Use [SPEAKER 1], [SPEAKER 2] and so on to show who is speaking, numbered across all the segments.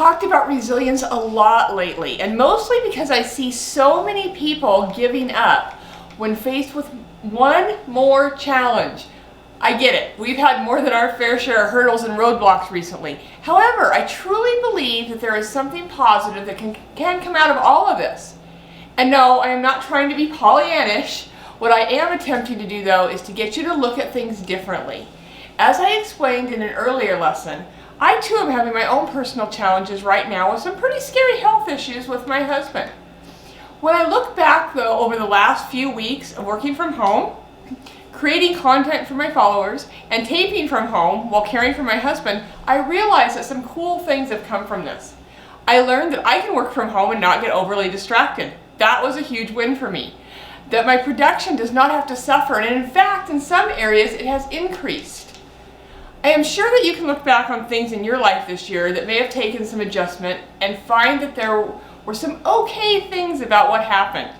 [SPEAKER 1] talked about resilience a lot lately, and mostly because I see so many people giving up when faced with one more challenge. I get it. We've had more than our fair share of hurdles and roadblocks recently. However, I truly believe that there is something positive that can come out of all of this. And no, I am not trying to be Pollyannish. What I am attempting to do, though, is to get you to look at things differently. As I explained in an earlier lesson, I too am having my own personal challenges right now with some pretty scary health issues with my husband. When I look back, though, over the last few weeks of working from home, creating content for my followers, and taping from home while caring for my husband, I realize that some cool things have come from this. I learned that I can work from home and not get overly distracted. That was a huge win for me. That my production does not have to suffer, and in fact, in some areas, it has increased. I am sure that you can look back on things in your life this year that may have taken some adjustment and find that there were some okay things about what happened.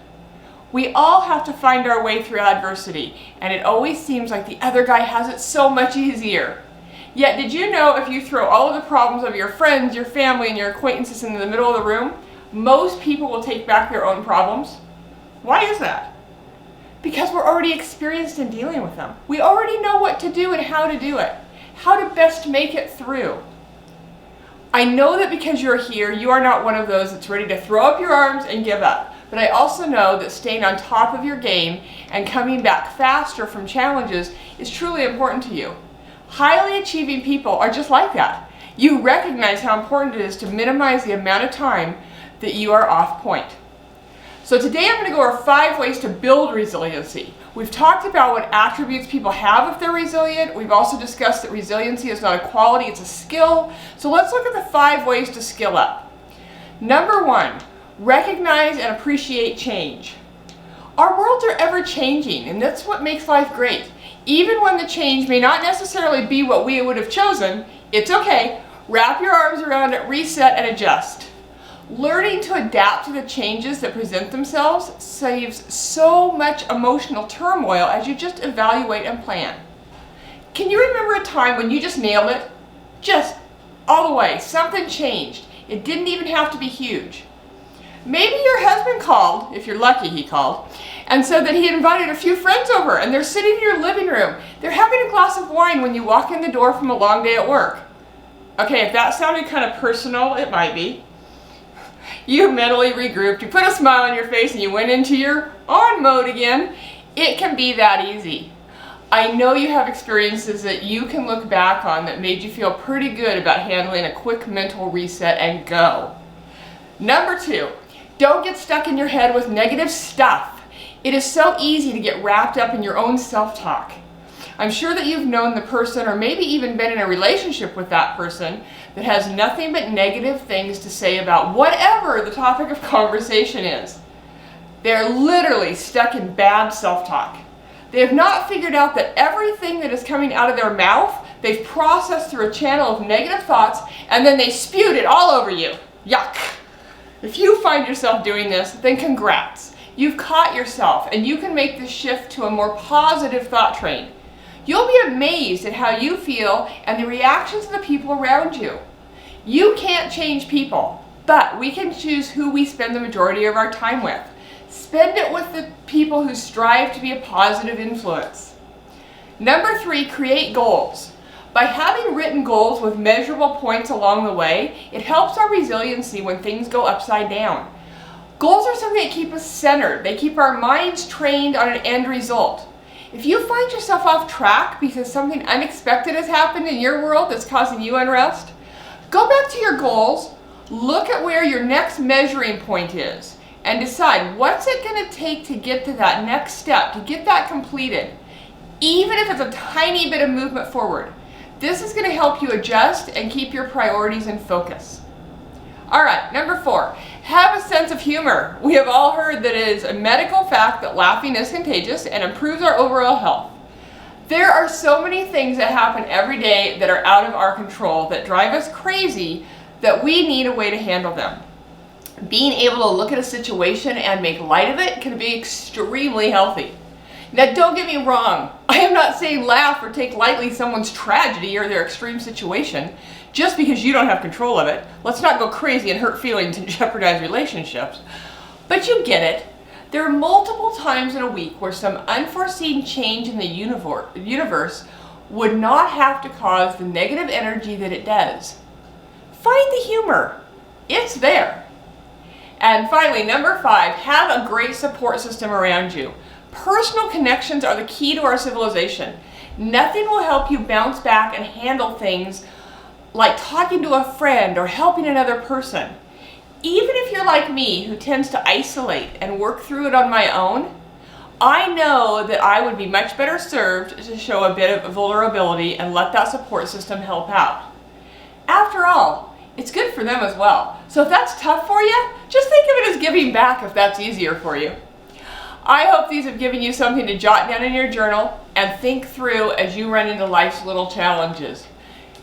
[SPEAKER 1] We all have to find our way through adversity, and it always seems like the other guy has it so much easier. Yet, did you know if you throw all of the problems of your friends, your family, and your acquaintances into the middle of the room, most people will take back their own problems? Why is that? Because we're already experienced in dealing with them. We already know what to do and how to do it, how to best make it through. I know that because you're here, you are not one of those that's ready to throw up your arms and give up. But I also know that staying on top of your game and coming back faster from challenges is truly important to you. Highly achieving people are just like that. You recognize how important it is to minimize the amount of time that you are off point. So today I'm going to go over 5 ways to build resiliency. We've talked about what attributes people have if they're resilient. We've also discussed that resiliency is not a quality, it's a skill. So let's look at the 5 ways to skill up. Number 1, recognize and appreciate change. Our worlds are ever changing, and that's what makes life great. Even when the change may not necessarily be what we would have chosen, it's okay. Wrap your arms around it, reset, and adjust. Learning to adapt to the changes that present themselves saves so much emotional turmoil as you just evaluate and plan. Can you remember a time when you just nailed it? Just all the way. Something changed. It didn't even have to be huge. Maybe your husband called, if you're lucky he called, and said that he had invited a few friends over and they're sitting in your living room. They're having a glass of wine when you walk in the door from a long day at work. Okay, if that sounded kind of personal, it might be. You mentally regrouped, you put a smile on your face, and you went into your on mode again. It can be that easy. I know you have experiences that you can look back on that made you feel pretty good about handling a quick mental reset and go. Number 2, don't get stuck in your head with negative stuff. It is so easy to get wrapped up in your own self-talk. I'm sure that you've known the person or maybe even been in a relationship with that person that has nothing but negative things to say about whatever the topic of conversation is. They're literally stuck in bad self-talk. They have not figured out that everything that is coming out of their mouth, they've processed through a channel of negative thoughts and then they spewed it all over you. Yuck. If you find yourself doing this, then congrats. You've caught yourself and you can make the shift to a more positive thought train. You'll be amazed at how you feel and the reactions of the people around you. You can't change people, but we can choose who we spend the majority of our time with. Spend it with the people who strive to be a positive influence. Number 3, create goals. By having written goals with measurable points along the way, it helps our resiliency when things go upside down. Goals are something that keep us centered. They keep our minds trained on an end result. If you find yourself off track because something unexpected has happened in your world that's causing you unrest, go back to your goals, look at where your next measuring point is, and decide what's it going to take to get to that next step, to get that completed, even if it's a tiny bit of movement forward. This is going to help you adjust and keep your priorities in focus. All right, number 4, have a sense of humor. We have all heard that it is a medical fact that laughing is contagious and improves our overall health. There are so many things that happen every day that are out of our control that drive us crazy that we need a way to handle them. Being able to look at a situation and make light of it can be extremely healthy. Now, don't get me wrong. I am not saying laugh or take lightly someone's tragedy or their extreme situation just because you don't have control of it. Let's not go crazy and hurt feelings and jeopardize relationships. But you get it. There are multiple times in a week where some unforeseen change in the universe would not have to cause the negative energy that it does. Find the humor. It's there. And finally, number 5, have a great support system around you. Personal connections are the key to our civilization. Nothing will help you bounce back and handle things like talking to a friend or helping another person. Even if you're like me, who tends to isolate and work through it on my own, I know that I would be much better served to show a bit of vulnerability and let that support system help out. After all, it's good for them as well. So if that's tough for you, just think of it as giving back if that's easier for you. I hope these have given you something to jot down in your journal and think through as you run into life's little challenges.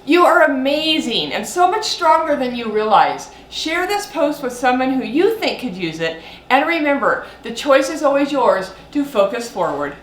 [SPEAKER 1] You are amazing and so much stronger than you realize. Share this post with someone who you think could use it, and remember, the choice is always yours to focus forward.